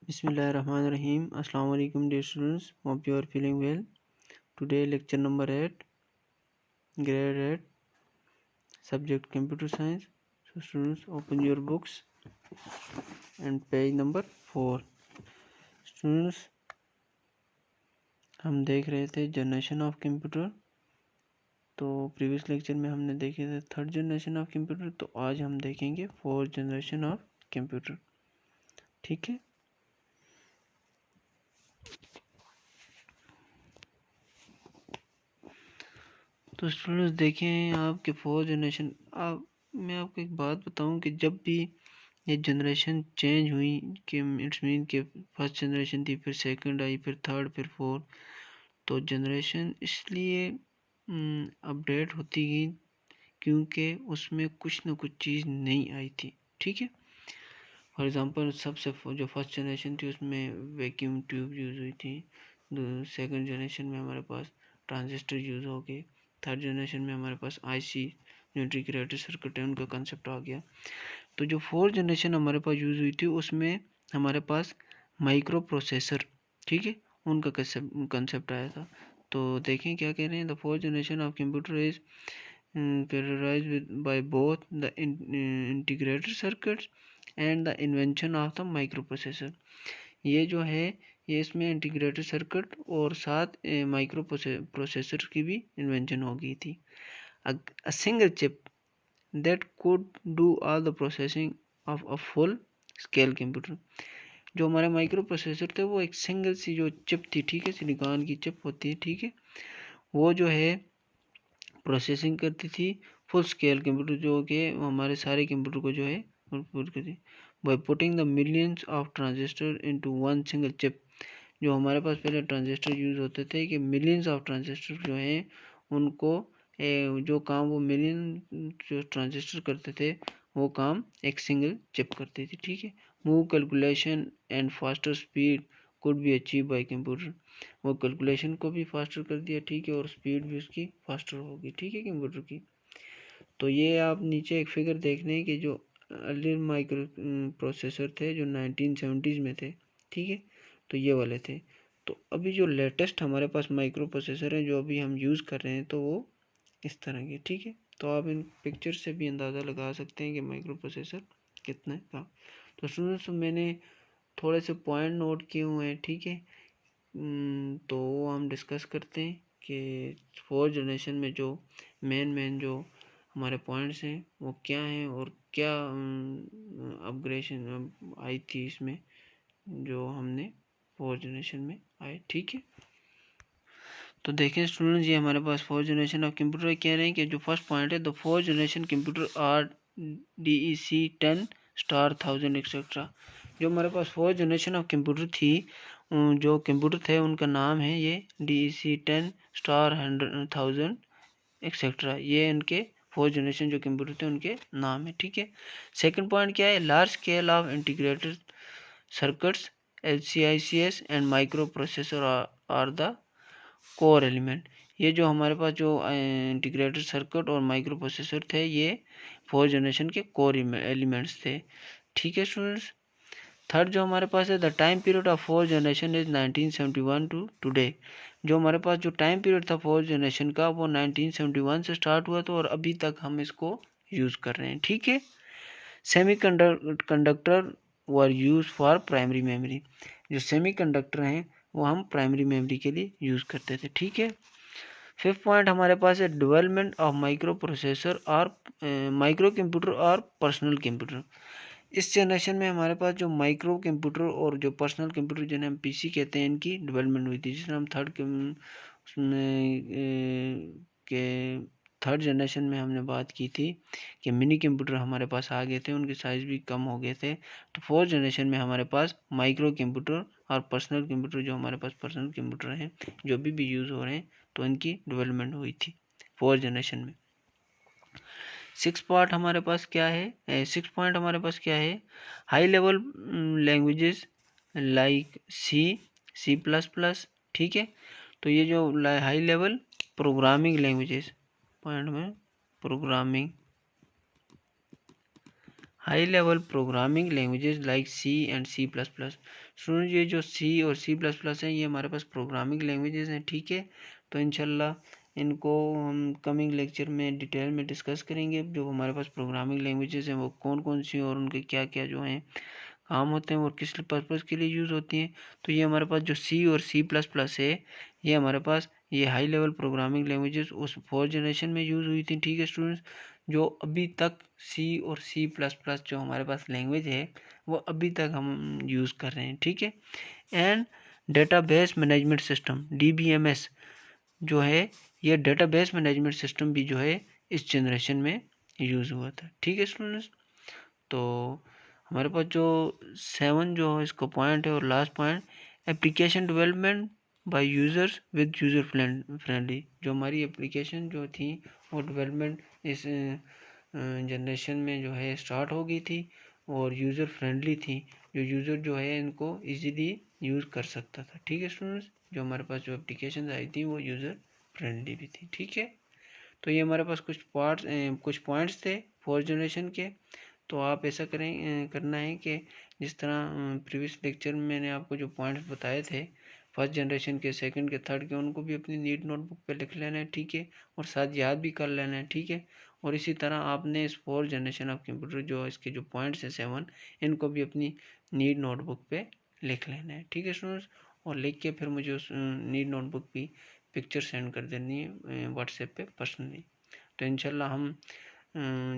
Bismillahirrahmanirrahim. Assalamu alaikum dear students. Hope you are feeling well. Today lecture number 8, grade 8, subject computer science. So students, open your books and page number 4. Students, हम देख रहे थे generation of computer. तो previous lecture में हमने देखे थे third generation of computer, तो आज हम देखेंगे फोर्थ जनरेशन ऑफ कंप्यूटर। ठीक है, तो स्टूडेंट्स देखें आपके फोर्थ जनरेशन। मैं आपको एक बात बताऊं कि जब भी ये जनरेशन चेंज हुई कि इट्स मीन कि फर्स्ट जनरेशन थी, फिर सेकंड आई, फिर थर्ड, फिर फोर्थ, तो जनरेशन इसलिए अपडेट होती गई क्योंकि उसमें कुछ ना कुछ चीज़ नई आई थी। ठीक है, फॉर एग्ज़ाम्पल सबसे जो फर्स्ट जनरेशन थी उसमें वैक्यूम ट्यूब यूज़ हुई थी। सेकंड जनरेशन में हमारे पास ट्रांजिस्टर यूज़ हो गए। थर्ड जनरेशन में हमारे पास आईसी जो इंटीग्रेटेड सर्किट है उनका कंसेप्ट आ गया। तो जो फोर्थ जनरेशन हमारे पास यूज़ हुई थी उसमें हमारे पास माइक्रो प्रोसेसर, ठीक है, उनका कंसेप्ट आया था। तो देखें क्या कह रहे हैं, the fourth generation of computer is characterized by both the integrated circuits and the invention of the microprocessor। ये जो है ये इसमें इंटीग्रेटेड सर्किट और साथ माइक्रो प्रोसेसर की भी इन्वेंशन हो गई थी। A single chip that could do all the processing of a full scale computer। जो हमारे माइक्रो प्रोसेसर थे वो एक सिंगल सी जो चिप थी, ठीक है, सिलिकॉन की चिप होती है, ठीक है, वो जो है प्रोसेसिंग करती थी फुल स्केल कंप्यूटर, जो कि हमारे सारे कंप्यूटर को जो है पूरी करती। By putting the millions of transistor into one single chip. जो हमारे पास पहले ट्रांजिस्टर यूज़ होते थे कि मिलियंस ऑफ ट्रांजिस्टर जो हैं उनको जो काम वो मिलियन जो ट्रांजिस्टर करते थे वो काम एक सिंगल चिप करती थी। ठीक है, move calculation and faster speed could be achieve by computer. वो कैलकुलेशन को भी फास्टर कर दिया, ठीक है, और स्पीड भी उसकी फास्टर होगी, ठीक है, कंप्यूटर की। तो ये आप नीचे एक फिगर देख रहे हैं कि जो अर्लियर माइक्रो प्रोसेसर थे जो 1970s में थे, ठीक है, तो ये वाले थे। तो अभी जो लेटेस्ट हमारे पास माइक्रो प्रोसेसर हैं जो अभी हम यूज़ कर रहे हैं तो वो इस तरह के, ठीक है। तो आप इन पिक्चर से भी अंदाज़ा लगा सकते हैं कि माइक्रो प्रोसेसर कितने का। तो स्टूडेंट्स मैंने थोड़े से पॉइंट नोट किए हुए हैं, ठीक है, तो वो हम डिस्कस करते हैं कि फोर्थ जनरेशन में जो मेन जो हमारे पॉइंट्स हैं वो क्या हैं और क्या अपग्रेडेशन आई थी इसमें जो हमने फोर्थ जनरेशन में आए। ठीक है, तो देखें स्टूडेंट्स, ये हमारे पास फोर्थ जनरेशन ऑफ कंप्यूटर कह रहे हैं कि जो फर्स्ट पॉइंट है, the fourth generation computer are DEC10 star 1000 et cetera. जो हमारे पास फोर्थ जनरेशन ऑफ कंप्यूटर थी, जो कंप्यूटर थे उनका नाम है ये DEC10 स्टार 1000 एक्सेट्रा। ये उनके फोर्थ जनरेशन जो कंप्यूटर थे उनके नाम है। ठीक है, सेकंड पॉइंट क्या है, large scale of integrated circuits LCICS and microprocessor are the core element. ये जो हमारे पास जो इंटीग्रेटेड सर्किट और माइक्रो प्रोसेसर थे ये फोर्थ जनरेशन के कोर एलिमेंट्स थे। ठीक है स्टूडेंट्स, थर्ड जो हमारे पास है, the time period of fourth generation is 1971 to today. जो हमारे पास जो टाइम पीरियड था फोर्थ जनरेशन का वो 1971 से स्टार्ट हुआ था और अभी तक हम इसको यूज़ कर रहे हैं। ठीक है, semi conductor were use for primary memory. जो सेमी कंडक्टर हैं वो हम प्राइमरी मेमोरी के लिए यूज़ करते थे। ठीक है, फिफ्थ पॉइंट हमारे पास है डेवलपमेंट ऑफ माइक्रो प्रोसेसर और माइक्रो कंप्यूटर और पर्सनल कंप्यूटर। इस जनरेशन में हमारे पास जो माइक्रो कंप्यूटर और जो पर्सनल कंप्यूटर जिन्हें हम PC कहते हैं इनकी डेवलपमेंट हुई थी, जिसमें हम थर्ड जनरेशन में हमने बात की थी कि मिनी कंप्यूटर हमारे पास आ गए थे, उनके साइज़ भी कम हो गए थे। तो फोर्थ जनरेशन में हमारे पास माइक्रो कंप्यूटर और पर्सनल कंप्यूटर जो हमारे पास पर्सनल कंप्यूटर हैं जो भी यूज़ हो रहे हैं तो इनकी डेवलपमेंट हुई थी फोर्थ जनरेशन में। सिक्स पॉइंट हमारे पास क्या है, high level languages like C++, ठीक है। तो ये जो high level programming languages, point में programming high level programming languages like C and C plus plus. Student ये जो सी और सी प्लस प्लस है ये हमारे पास प्रोग्रामिंग लैंग्वेजेस हैं, ठीक है। तो इंशाल्लाह इनको हम कमिंग लेक्चर में डिटेल में डिस्कस करेंगे। जो हमारे पास प्रोग्रामिंग लैंग्वेजेस हैं वो कौन कौन सी और उनके क्या क्या जो हैं काम होते हैं और किस पर्पज़ के लिए यूज़ होती हैं। तो ये हमारे पास जो सी और सी प्लस प्लस है ये हमारे पास ये हाई लेवल प्रोग्रामिंग लैंग्वेजेस उस 4th जनरेशन में यूज़ हुई थी, ठीक है स्टूडेंट्स। जो अभी तक सी और सी प्लस प्लस जो हमारे पास लैंग्वेज है वो अभी तक हम यूज़ कर रहे हैं, ठीक है। And database management system DBMS जो है ये डेटाबेस मैनेजमेंट सिस्टम भी जो है इस जनरेशन में यूज़ हुआ था, ठीक है स्टूडेंट्स। तो हमारे पास जो 7 जो इसका पॉइंट है और last point application development bye users with user friendly. जो हमारी एप्लीकेशन जो थी वो डेवलपमेंट इस जनरेशन में जो है स्टार्ट हो गई थी और यूज़र फ्रेंडली थी। जो यूज़र जो है इनको इजीली यूज़ कर सकता था, ठीक है स्टूडेंट्स। जो हमारे पास जो एप्लीकेशन आई थी वो यूज़र फ्रेंडली भी थी, ठीक है। तो ये हमारे पास कुछ पॉइंट्स थे 4th जनरेशन के। तो आप ऐसा करना है कि जिस तरह प्रीवियस लेक्चर में मैंने आपको जो पॉइंट्स बताए थे 1st जनरेशन के, 2nd के, 3rd के, उनको भी अपनी नीट नोटबुक पे लिख लेना है, ठीक है। और साथ याद भी कर लेना है, ठीक है। और इसी तरह आपने इस 4th जनरेशन ऑफ कंप्यूटर जो इसके जो पॉइंट्स हैं 7 इनको भी अपनी नीट नोटबुक पे लिख लेना है, ठीक है स्टूडेंट्स। और लिख के फिर मुझे उस नीट नोटबुक की पिक्चर सेंड कर देनी है व्हाट्सएप पे पर्सनली। तो इंशाल्लाह हम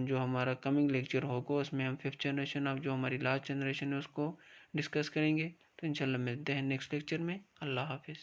जो हमारा कमिंग लेक्चर होगा उसमें हम 5th जनरेशन ऑफ जो हमारी लास्ट जनरेशन है उसको डिस्कस करेंगे। तो इंशाल्लाह मिलते हैं नेक्स्ट लेक्चर में। अल्लाह हाफिज़।